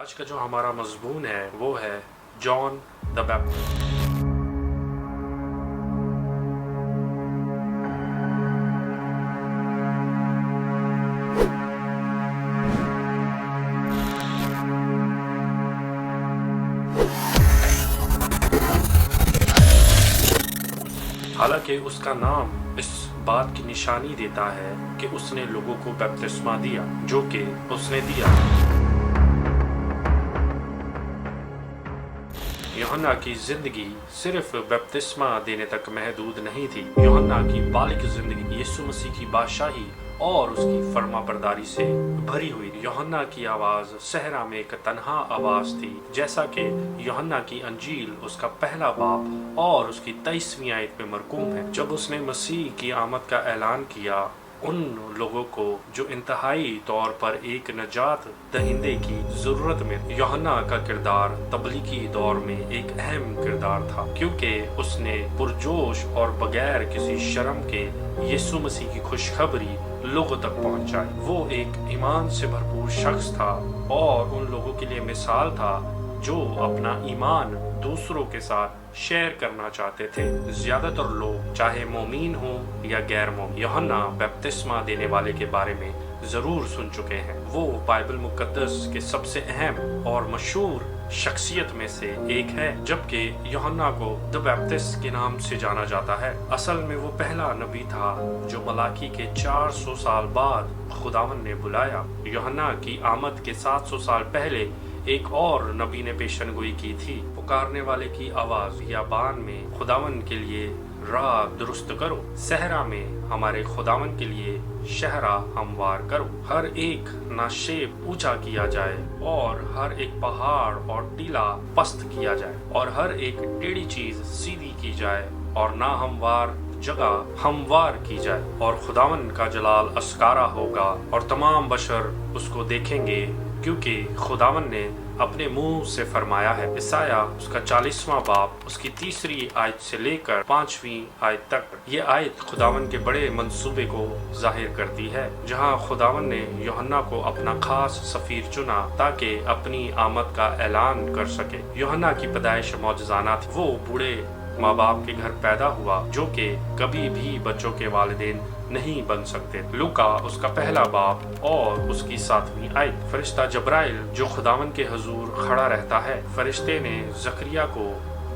आज का जो हमारा मज़मून है वो है जॉन द बैप्टिस्ट। हालांकि उसका नाम इस बात की निशानी देता है कि उसने लोगों को बपतिस्मा दिया, जो कि उसने दिया। यूहन्ना की जिंदगी सिर्फ बपतिस्मा देने तक महदूद नहीं थी। यूहन्ना की बालिक जिंदगी यीशु मसीह की बादशाही और उसकी फर्माबरदारी से भरी हुई। यूहन्ना की आवाज सहरा में एक तन्हा आवाज थी, जैसा कि यूहन्ना की अंजील उसका पहला बाब और उसकी 23वीं आयत में मरकूम है। जब उसने मसीह की आमद का ऐलान किया, उन लोगों को जो इंतहाई तौर पर एक नजात दहिंदे की जरूरत में, यूहन्ना का किरदार तबलीगी दौर में एक अहम किरदार था, क्योंकि उसने पुरजोश और बगैर किसी शर्म के यीशु मसीह की खुशखबरी लोगों तक पहुंचाई। वो एक ईमान से भरपूर शख्स था और उन लोगों के लिए मिसाल था जो अपना ईमान दूसरों के साथ शेयर करना चाहते थे। ज्यादातर लोग चाहे मोमीन हो या गैर मोमीन, यूहन्ना बपतिस्मा देने वाले के बारे में जरूर सुन चुके हैं। वो बाइबल मुकद्दस के सबसे अहम और मशहूर शख्सियत में से एक है, जबकि यूहन्ना को द बैप्टिस्ट के नाम से जाना जाता है। असल में वो पहला नबी था जो मलाकी के 400 साल बाद खुदावन ने बुलाया। यूहन्ना की आमद के 700 साल पहले एक और नबी ने पेशनगोई की थी। पुकारने वाले की आवाज बियाबान में खुदावन के लिए राह दुरुस्त करो, सहरा में हमारे खुदावन के लिए शहरा हमवार करो। हर एक नाशेब ऊंचा किया जाए और हर एक पहाड़ और टीला पस्त किया जाए और हर एक टेढ़ी चीज सीधी की जाए और ना हमवार जगह हमवार की जाए। और खुदावन का जलाल अस्कारा होगा और तमाम बशर उसको देखेंगे, क्योंकि खुदावन ने अपने मुंह से फरमाया है। ईसाया उसका 40वां बाब उसकी 3री आयत से लेकर 5वीं आयत तक ये आयत खुदावन के बड़े मंसूबे को जाहिर करती है, जहां खुदावन ने यूहन्ना को अपना खास सफीर चुना ताकि अपनी आमद का ऐलान कर सके। यूहन्ना की पैदाइश मौजज़ाना थी। वो बूढ़े माँ बाप के घर पैदा हुआ, जो कि कभी भी बच्चों के वालिदैन नहीं बन सकते। लूका उसका पहला बाब और उसकी 7वीं आयत। फरिश्ता जब्राइल जो खुदावन के हुजूर खड़ा रहता है, फरिश्ते ने जकरिया को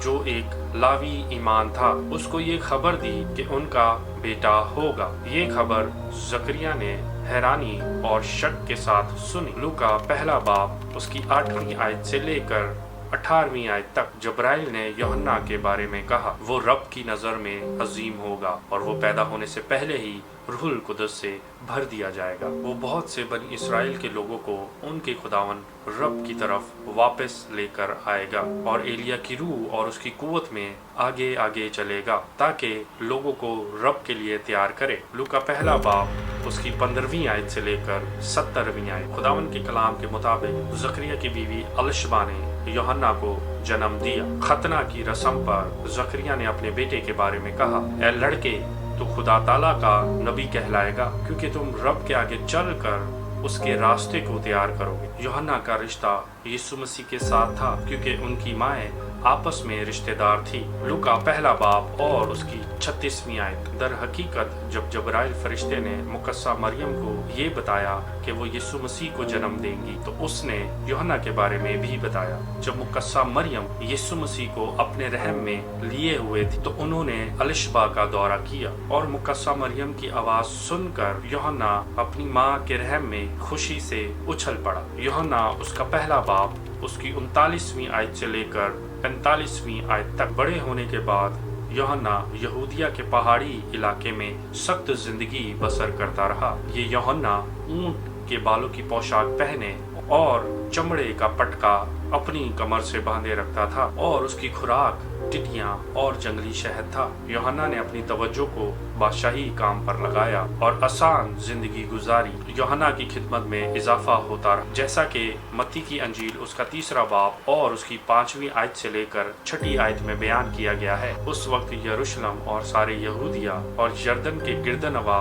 जो एक लावी ईमान था उसको ये खबर दी कि उनका बेटा होगा। ये खबर जकरिया ने हैरानी और शक के साथ सुनी। लूका पहला बाब उसकी 8वीं आयत से लेकर 18वीं आयत तक जब्राइल ने यूहन्ना के बारे में कहा, वो रब की नजर में अजीम होगा और वो पैदा होने से पहले ही रूहुल कुदस से भर दिया जाएगा। वो बहुत से बनी इसराइल के लोगों को उनके खुदावन रब की तरफ वापस लेकर आएगा और एलिया की रूह और उसकी कुव्वत में आगे आगे चलेगा ताकि लोगों को रब के लिए तैयार करे। लूका पहला बाब उसकी 15वीं आयत से लेकर 70वीं आयत। खुदावन के कलाम के मुताबिक जकरिया की बीवी अलशबा ने यूहन्ना को जन्म दिया। खतना की रस्म पर जकरिया ने अपने बेटे के बारे में कहा, ए लड़के, तो खुदा ताला का नबी कहलाएगा, क्योंकि तुम रब के आगे चलकर उसके रास्ते को तैयार करोगे। यूहन्ना का रिश्ता यीशु मसीह के साथ था, क्योंकि उनकी माएँ आपस में रिश्तेदार थी। लूका पहला बाब और उसकी 36वीं आयत। दर हकीकत जब जब्राइल फरिश्ते ने मुकस्सा मरियम को ये बताया कि वो यीशु मसीह को जन्म देंगी, तो उसने यूहन्ना के बारे में भी बताया। जब मुकस्सा मरियम यीशु मसीह को अपने रहम में लिए हुए थी, तो उन्होंने अलशबा का दौरा किया और मुकस्सा मरियम की आवाज सुनकर यूहन्ना अपनी माँ के रहम में खुशी से उछल पड़ा। यूहन्ना उसका पहला बाब उसकी 39वीं आयत से लेकर 45वीं आयत तक। बड़े होने के बाद यूहन्ना यहूदिया के पहाड़ी इलाके में सख्त जिंदगी बसर करता रहा। ये यूहन्ना ऊंट के बालों की पोशाक पहने और चमड़े का पटका अपनी कमर से बांधे रखता था और उसकी खुराक टिड्डियां और जंगली शहद था। यूहन्ना ने अपनी तवज्जो को बादशाही काम पर लगाया और आसान जिंदगी गुजारी। यूहन्ना की खिदमत में इजाफा होता रहा, जैसा कि मत्ती की अंजील उसका 3रा बाब और उसकी 5वीं आयत से लेकर 6ठी आयत में बयान किया गया है। उस वक्त यरूशलेम और सारे यहूदिया और यरदन के गिरदनवा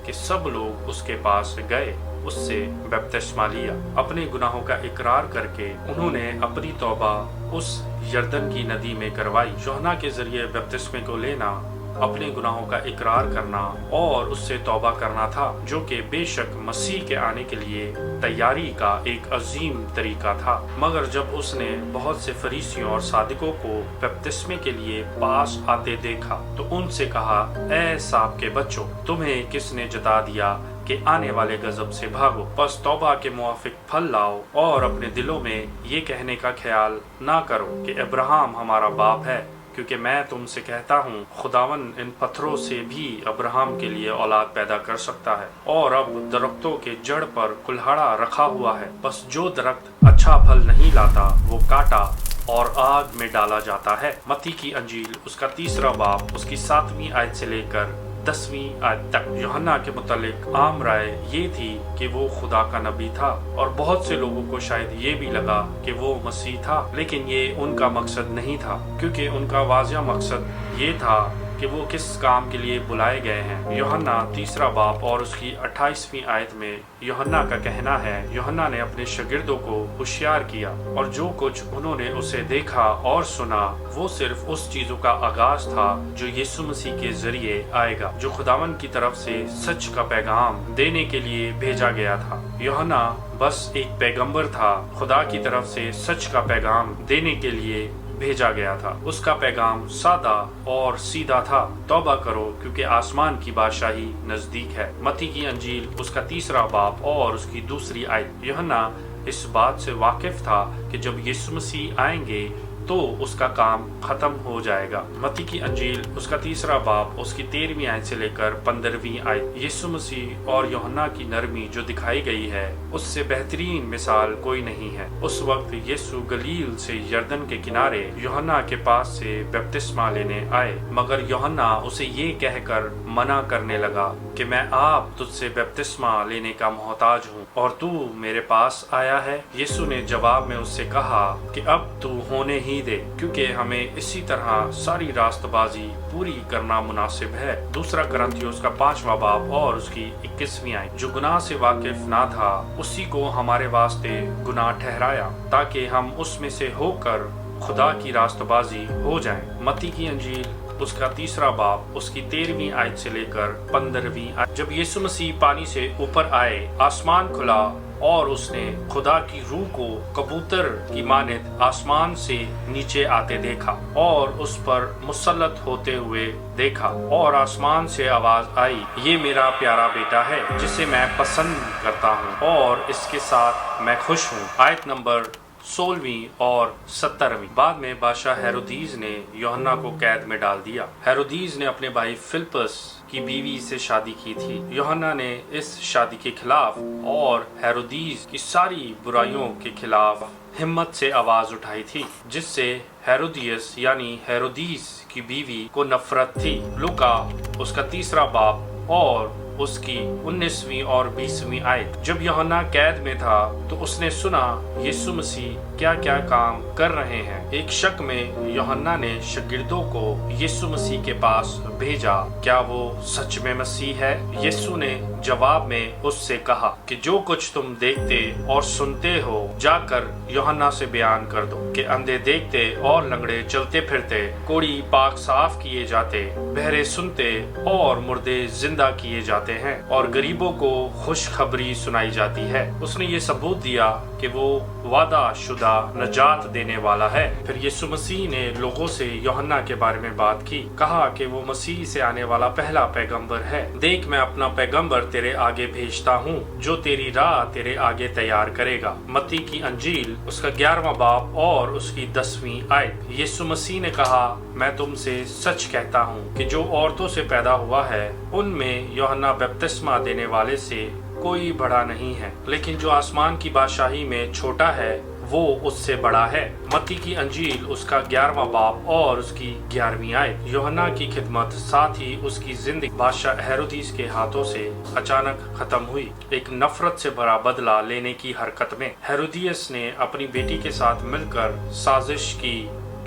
के सब लोग उसके पास गए उससे बपतिस्मा लिया। अपने गुनाहों का इकरार करके उन्होंने अपनी तौबा उस यरदन की नदी में करवाई। यूहन्ना के जरिए बपतिस्मे को लेना अपने गुनाहों का इकरार करना और उससे तौबा करना था, जो कि बेशक मसीह के आने के लिए तैयारी का एक अजीम तरीका था। मगर जब उसने बहुत से फरीसियों और सादिकों को बपतिस्मे के लिए पास आते देखा तो उनसे कहा, ऐ साब के बच्चों, तुम्हें किसने जता दिया कि आने वाले गजब से भागो? बस तौबा के मुआफिक फल लाओ और अपने दिलों में ये कहने का ख्याल ना करो कि अब्राहम हमारा बाप है, क्योंकि मैं तुमसे कहता हूँ खुदावन इन पत्थरों से भी अब्राहम के लिए औलाद पैदा कर सकता है। और अब दरख्तों के जड़ पर कुल्हाड़ा रखा हुआ है, बस जो दरख्त अच्छा फल नहीं लाता वो काटा और आग में डाला जाता है। मत्ती की अंजील उसका 3 बाब उसकी 7वीं आयत से लेकर 10वीं आयत तक। यूहन्ना के मुतालिक आम राय ये थी कि वो खुदा का नबी था, और बहुत से लोगों को शायद ये भी लगा कि वो मसीह था, लेकिन ये उनका मकसद नहीं था, क्योंकि उनका वाज़िह मकसद ये था कि वो किस काम के लिए बुलाए गए हैं। यूहन्ना 3 बाब और उसकी 28वीं आयत में यूहन्ना का कहना है, यूहन्ना ने अपने शागिर्दों को होशियार किया और जो कुछ उन्होंने उसे देखा और सुना वो सिर्फ उस चीजों का आगाज था जो यीशु मसीह के जरिए आएगा, जो खुदावन की तरफ से सच का पैगाम देने के लिए भेजा गया था। यूहन्ना बस एक पैगंबर था, खुदा की तरफ से सच का पैगाम देने के लिए भेजा गया था। उसका पैगाम सादा और सीधा था, तौबा करो क्योंकि आसमान की बादशाही नजदीक है। मत्ती की अंजील उसका 3 बाब और उसकी 2री आयत। यूहन्ना इस बात से वाकिफ था कि जब यीशु मसीह आएंगे तो उसका काम खत्म हो जाएगा। मत्ती की अंजील उसका 3 बाब उसकी 13वीं आयत से लेकर 15वीं आयत। यीशु मसीह और यूहन्ना की नरमी जो दिखाई गई है उससे बेहतरीन मिसाल कोई नहीं है। उस वक्त यीशु गलील से यरदन के किनारे यूहन्ना के पास से बपतिस्मा लेने आए, मगर यूहन्ना उसे ये कहकर मना करने लगा कि मैं आप तुझसे बपतिस्मा लेने का मोहताज हूँ और तू मेरे पास आया है। यीशु ने जवाब में उससे कहा कि अब तू होने ही दे, क्योंकि हमें इसी तरह सारी रास्तबाजी पूरी करना मुनासिब है। 2 कुरिन्थियों का 5वां बाब और उसकी 21वीं आयत। जो गुनाह से वाकिफ ना था उसी को हमारे वास्ते गुनाह ठहराया, ताकि हम उसमें से होकर खुदा की रास्तबाजी हो जाएं। मत्ती की अंजील उसका 3 बाब उसकी 13वीं आयत से लेकर 15वीं आयत। जब यीशु मसीह पानी से ऊपर आए, आसमान खुला और उसने खुदा की रूह को कबूतर की मानित आसमान से नीचे आते देखा और उस पर मुसल्लत होते हुए देखा, और आसमान से आवाज आई, ये मेरा प्यारा बेटा है जिसे मैं पसंद करता हूँ और इसके साथ मैं खुश हूँ। आयत नंबर 16वीं और 17वीं। बाद में बादशाह हेरोदीस ने यूहन्ना को कैद में डाल दिया। हेरोदीस ने अपने भाई फिलिपस की बीवी से शादी की थी। यूहन्ना ने इस शादी के खिलाफ और हेरोदीस की सारी बुराइयों के खिलाफ हिम्मत से आवाज उठाई थी, जिससे हेरोदियस यानी हेरोदीस की बीवी को नफरत थी। लूका उसका 3 बाब और उसकी 19वीं और 20वीं आयत। जब यूहन्ना कैद में था तो उसने सुना यीशु मसीह क्या क्या काम कर रहे हैं। एक शक में यूहन्ना ने शागिर्दों को यीशु मसीह के पास भेजा, क्या वो सच में मसीह है? यीशु ने जवाब में उससे कहा कि जो कुछ तुम देखते और सुनते हो जाकर यूहन्ना से बयान कर दो कि अंधे देखते और लंगड़े चलते फिरते, कोढ़ी पाक साफ किए जाते, बहरे सुनते और मुर्दे जिंदा किए जाते हैं, और गरीबों को खुशखबरी सुनाई जाती है। उसने ये सबूत दिया कि वो वादा शुदा नजात देने वाला है। फिर यीशु मसीह ने लोगों से यूहन्ना के बारे में बात की, कहा कि वो मसीह से आने वाला पहला पैगंबर है। देख, मैं अपना पैगंबर तेरे आगे भेजता हूँ जो तेरी राह तेरे आगे तैयार करेगा। मत्ती की अंजील उसका 11वां बाब और उसकी 10वीं आयत। यीशु मसीह ने कहा, मैं तुमसे सच कहता हूँ कि जो औरतों से पैदा हुआ है उनमें यूहन्ना बपतिस्मा देने वाले से कोई बड़ा नहीं है, लेकिन जो आसमान की बादशाही में छोटा है वो उससे बड़ा है। मत्ती की अंजील उसका 11वां बाब और उसकी 11वीं आयत। यूहन्ना की खिदमत साथ ही उसकी जिंदगी बादशाह हेरोदिस के हाथों से अचानक खत्म हुई। एक नफरत से भरा बदला लेने की हरकत में हेरोदियस ने अपनी बेटी के साथ मिलकर साजिश की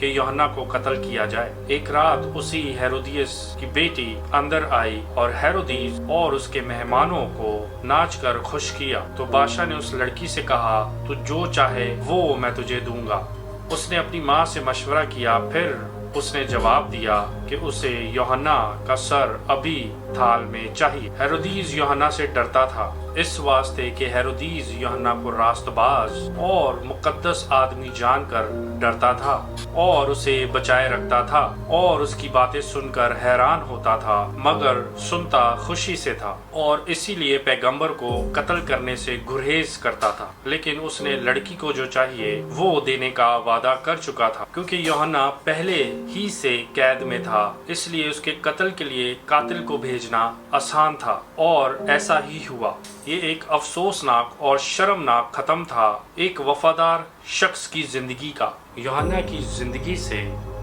कि यूहन्ना को कत्ल किया जाए। एक रात उसी हेरोदियस की बेटी अंदर आई और हेरोदीस और उसके मेहमानों को नाच कर खुश किया। तो बादशाह ने उस लड़की से कहा, तू जो चाहे वो मैं तुझे दूंगा। उसने अपनी माँ से मशवरा किया, फिर उसने जवाब दिया कि उसे यूहन्ना का सर अभी थाल में चाहिए। हेरोदीस यूहन्ना से डरता था, इस वास्ते कि हेरोदीस यूहन्ना को रास्तबाज और मुकद्दस आदमी जानकर डरता था और उसे बचाए रखता था और उसकी बातें सुनकर हैरान होता था, मगर सुनता खुशी से था और इसीलिए पैगंबर को कत्ल करने से गुरेज करता था। लेकिन उसने लड़की को जो चाहिए वो देने का वादा कर चुका था, क्योंकि यूहन्ना पहले ही से कैद में था, इसलिए उसके कत्ल के लिए कातिल को भेजना आसान था और ऐसा ही हुआ। ये एक अफसोसनाक और शर्मनाक खत्म था एक वफादार शख्स की जिंदगी का। यूहन्ना की जिंदगी से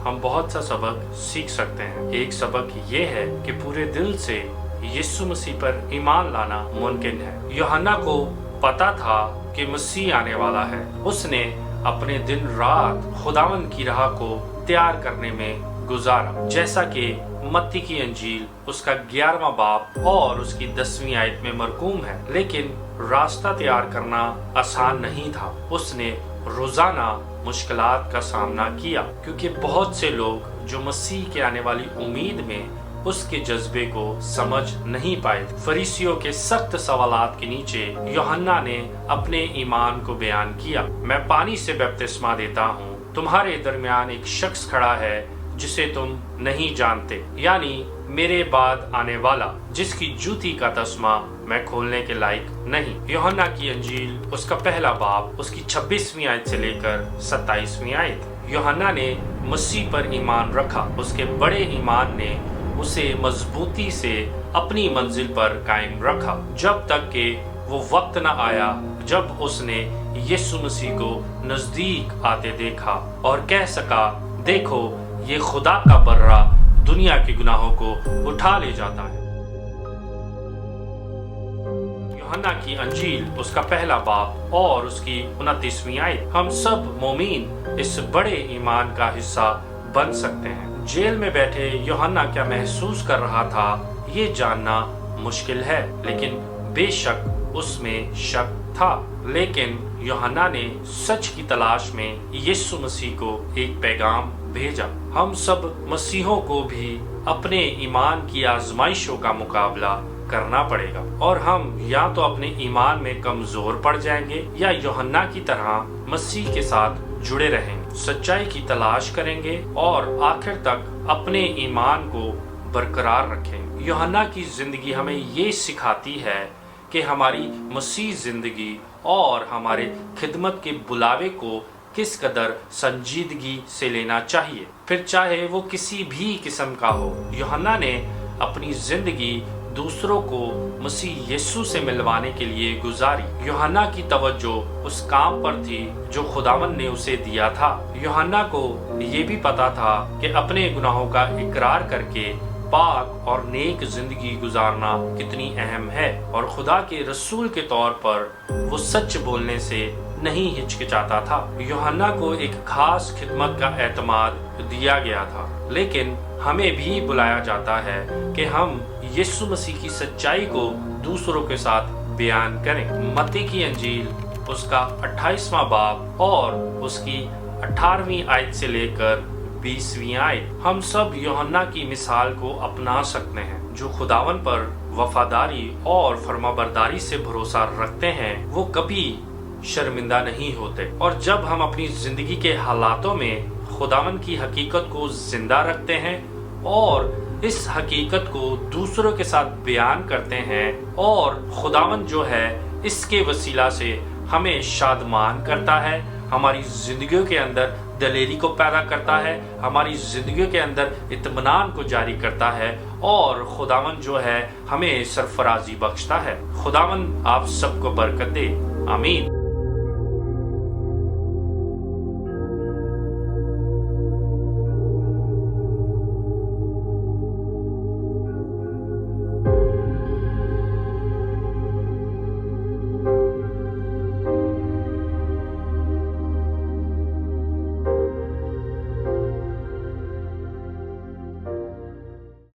हम बहुत सा सबक सीख सकते हैं। एक सबक ये है कि पूरे दिल से यीशु मसीह पर ईमान लाना मुमकिन है। यूहन्ना को पता था कि मसीह आने वाला है। उसने अपने दिन रात खुदावंद की राह को तैयार करने में गुजारा, जैसा कि मत्ती की अंजील उसका 11वां बाब और उसकी 10वीं आयत में मरकूम है। लेकिन रास्ता तैयार करना आसान नहीं था। उसने रोजाना मुश्किलात का सामना किया, क्योंकि बहुत से लोग जो मसीह के आने वाली उम्मीद में उसके जज्बे को समझ नहीं पाए। फरीसियों के सख्त सवालात के नीचे यूहन्ना ने अपने ईमान को बयान किया। मैं पानी से बपतिस्मा देता हूँ, तुम्हारे दरमियान एक शख्स खड़ा है जिसे तुम नहीं जानते, यानी मेरे बाद आने वाला, जिसकी जूती का तस्मा मैं खोलने के लायक नहीं। यूहन्ना की अंजील उसका पहला बाब उसकी 26वीं आयत से लेकर 27वीं आयत। यूहन्ना ने मसीह पर ईमान रखा। उसके बड़े ईमान ने उसे मजबूती से अपनी मंजिल पर कायम रखा, जब तक कि वो वक्त न आया जब उसने यीशु मसीह को नजदीक आते देखा और कह सका, देखो ये खुदा का बर्रा दुनिया के गुनाहों को उठा ले जाता है। यूहन्ना की अंजील उसका पहला बाब और उसकी 29वीं आयत। हम सब मोमीन इस बड़े ईमान का हिस्सा बन सकते हैं। जेल में बैठे यूहन्ना क्या महसूस कर रहा था, ये जानना मुश्किल है, लेकिन बेशक उसमें शक था। लेकिन यूहन्ना ने सच की तलाश में यीशु मसीह को एक पैगाम भेजा। हम सब मसीहों को भी अपने ईमान की आजमाइशों का मुकाबला करना पड़ेगा और हम या तो अपने ईमान में कमजोर पड़ जाएंगे या यूहन्ना की तरह मसीह के साथ जुड़े रहेंगे, सच्चाई की तलाश करेंगे और आखिर तक अपने ईमान को बरकरार रखेंगे। यूहन्ना की जिंदगी हमें ये सिखाती है कि हमारी मसीह जिंदगी और हमारे खिदमत के बुलावे को किस कदर संजीदगी से लेना चाहिए, फिर चाहे वो किसी भी किस्म का हो। यूहन्ना ने अपनी जिंदगी दूसरों को मसीह यीशु से मिलवाने के लिए गुजारी। यूहन्ना की तवज्जो उस काम पर थी जो खुदावंद ने उसे दिया था। यूहन्ना को ये भी पता था कि अपने गुनाहों का इकरार करके पाक और नेक जिंदगी गुजारना कितनी अहम है और खुदा के रसूल के तौर पर वो सच बोलने से नहीं हिचकिचाता था। यूहन्ना को एक खास खिदमत का एतमाद दिया गया था, लेकिन हमें भी बुलाया जाता है कि हम यीशु मसीह की सच्चाई को दूसरों के साथ बयान करें। मत्ती की अंजील उसका 28वां बाब और उसकी 18वीं आयत से लेकर 20वीं आयत। हम सब यूहन्ना की मिसाल को अपना सकते हैं, जो खुदावन पर वफादारी और फरमाबरदारी से भरोसा रखते हैं। वो कभी शर्मिंदा नहीं होते और जब हम अपनी जिंदगी के हालातों में खुदावन की हकीकत को जिंदा रखते हैं और इस हकीकत को दूसरों के साथ बयान करते हैं और खुदावन जो है इसके वसीला से हमें शादमान करता है, हमारी जिंदगियों के अंदर दलेरी को पैदा करता है, हमारी जिंदगियों के अंदर इत्मीनान को जारी करता है और खुदावन जो है हमें सरफराजी बख्शता है। खुदावन आप सबको बरकत दे। आमीन।